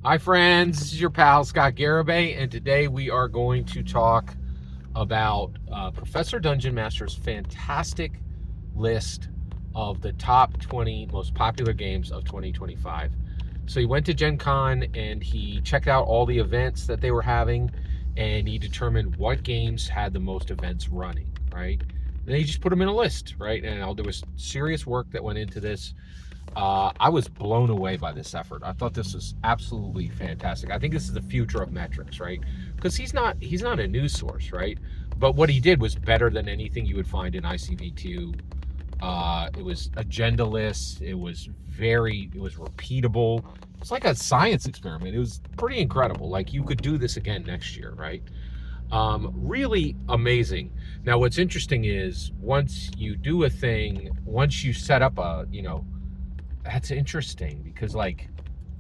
Hi friends, this is your pal Scott Garibay, and today we are going to talk about Professor Dungeon Master's fantastic list of the top 20 most popular games of 2025. So he went to Gen Con and he checked out all the events that they were having, and he determined what games had the most events running, right? And he just put them in a list, right? And there was serious work that went into this. I was blown away by this effort. I thought this was absolutely fantastic. I think this is the future of metrics, right? Because he's not a news source, right? But what he did was better than anything you would find in ICV2. It was agenda lists. It was repeatable. It's like a science experiment. It was pretty incredible. Like you could do this again next year, right? Really amazing. Now, what's interesting is once you do a thing, once you set up that's interesting because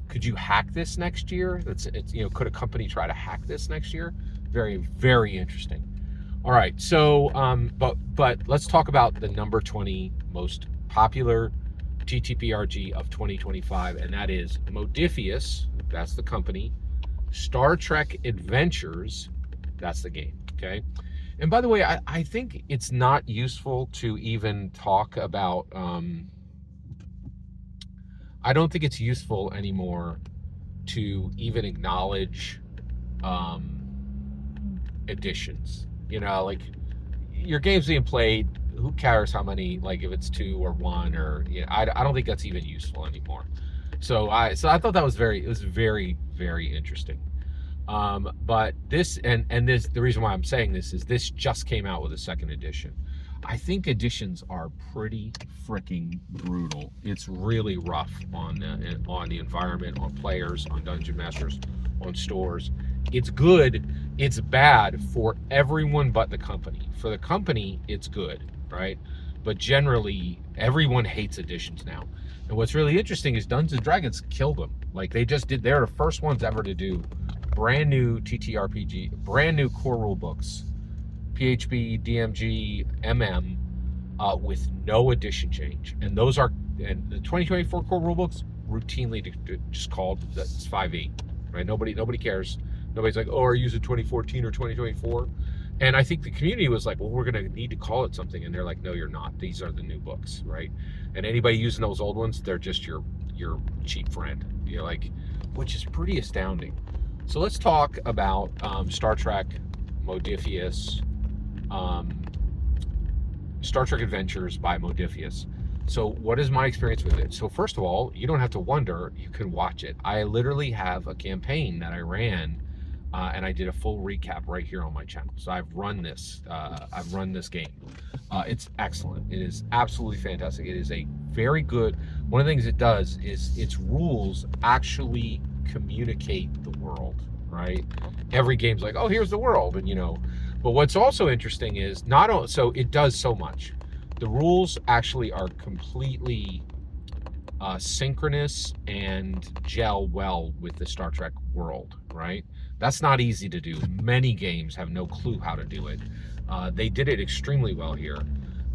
could you hack this next year? Could a company try to hack this next year? Very, very interesting. All right, so but let's talk about the number 20 most popular TTRPG of 2025, and that is Modiphius. That's the company. Star Trek Adventures. That's the game. Okay. And by the way, I think it's not useful to even talk about. I don't think it's useful anymore to even acknowledge um, additions. Like your game's being played. Who cares how many? Like if it's two or one or I don't think that's even useful anymore. So I thought it was very, very interesting. But this and this the reason why I'm saying this is this just came out with a second edition. I think editions are pretty freaking brutal. It's really rough on the environment, on players, on dungeon masters, on stores. It's good. It's bad for everyone but the company. For the company, it's good, right? But generally, everyone hates editions now. And what's really interesting is Dungeons and Dragons killed them. Like they just did. They're the first ones ever to do brand new TTRPG, brand new core rule books, PHB, DMG, MM, with no edition change. And the 2024 core rulebooks routinely just called that's 5e, right? Nobody cares. Nobody's like, oh, are you using 2014 or 2024? And I think the community was like, well, we're going to need to call it something. And they're like, no, you're not. These are the new books, right? And anybody using those old ones, they're just your cheap friend. Which is pretty astounding. So let's talk about Star Trek, Modiphius, um, Star Trek Adventures by Modiphius. So what is my experience with it? So first of all, you don't have to wonder, you can watch it. I literally have a campaign that I ran, and I did a full recap right here on my channel. So I've run this game. It's excellent. It is absolutely fantastic. It is a very good, one of the things it does is its rules actually communicate the world, right? Every game's like, oh, here's the world, but what's also interesting is not only, so it does so much. The rules actually are completely synchronous and gel well with the Star Trek world, right? That's not easy to do. Many games have no clue how to do it. They did it extremely well here.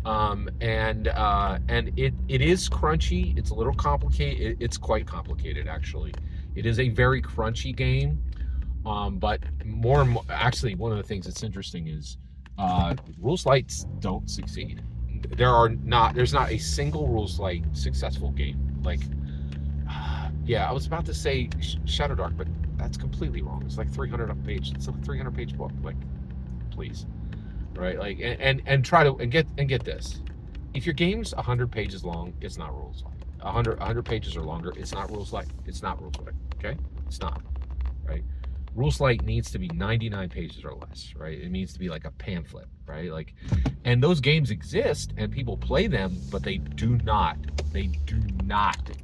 And it is crunchy. It's a little complicated. It's quite complicated, actually. It is a very crunchy game. But more and more, actually, one of the things that's interesting is rules lights don't succeed. There's not a single rules light successful game. Yeah, I was about to say Shadow Dark, but that's completely wrong. It's like 300 page. It's a 300 page book. Please, right? And try to get this. If your game's 100 pages long, it's not rules light. 100 pages or longer, it's not rules light. It's not rules light. Okay, it's not, right? Rules light needs to be 99 pages or less, right? It needs to be like a pamphlet, right? And those games exist and people play them, but they do not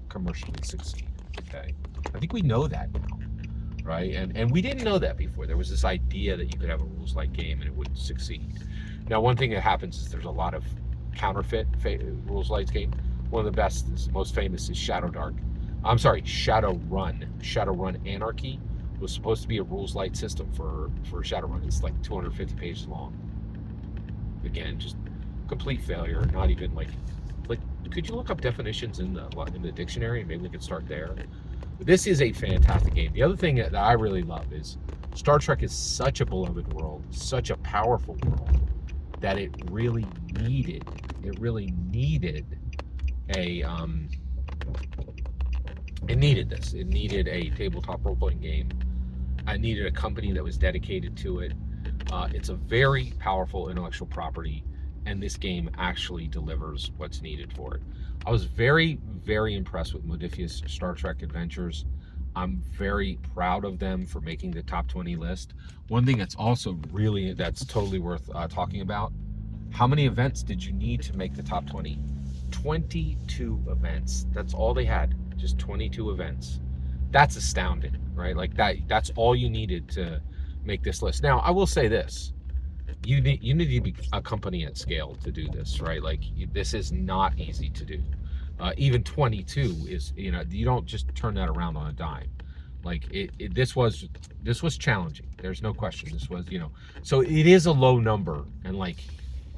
commercially succeed. Okay, I think we know that now, right? And we didn't know that before. There was this idea that you could have a rules light game and it would succeed. Now, one thing that happens is there's a lot of counterfeit rules lights game. One of the best, most famous is Shadowrun. Shadowrun Anarchy was supposed to be a rules light system for Shadowrun. It's like 250 pages long. Again, just complete failure. Not even like could you look up definitions in the dictionary and maybe we could start there? This is a fantastic game. The other thing that I really love is Star Trek is such a beloved world, such a powerful world, that it really needed a it needed this. It needed a tabletop role-playing game. I needed a company that was dedicated to it. It's a very powerful intellectual property, and this game actually delivers what's needed for it. I was very, very impressed with Modiphius Star Trek Adventures. I'm very proud of them for making the top 20 list. One thing that's totally worth talking about, how many events did you need to make the top 20? 22 events. That's all they had, just 22 events. That's astounding, right? Like that's all you needed to make this list. Now, I will say this. You need to be a company at scale to do this, right? Like this is not easy to do. Even 22 is, you don't just turn that around on a dime. Like this was challenging. There's no question. This was, so it is a low number. And like,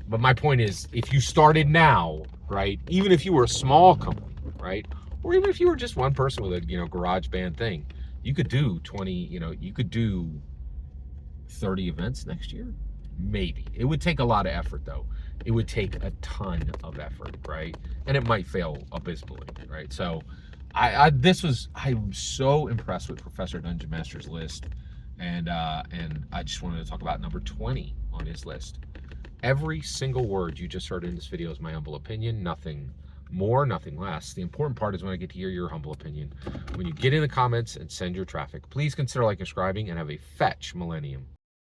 but my point is, if you started now, right, even if you were a small company, right, or even if you were just one person with a, garage band thing, you could do 20, you could do 30 events next year. Maybe. It would take a lot of effort, though. It would take a ton of effort, right? And it might fail abysmally, right? So I'm so impressed with Professor Dungeon Master's list, and I just wanted to talk about number 20 on his list. Every single word you just heard in this video is my humble opinion, nothing more, nothing less. The important part is when I get to hear your humble opinion. When you get in the comments and send your traffic, please consider like and subscribing, and have a fetch millennium.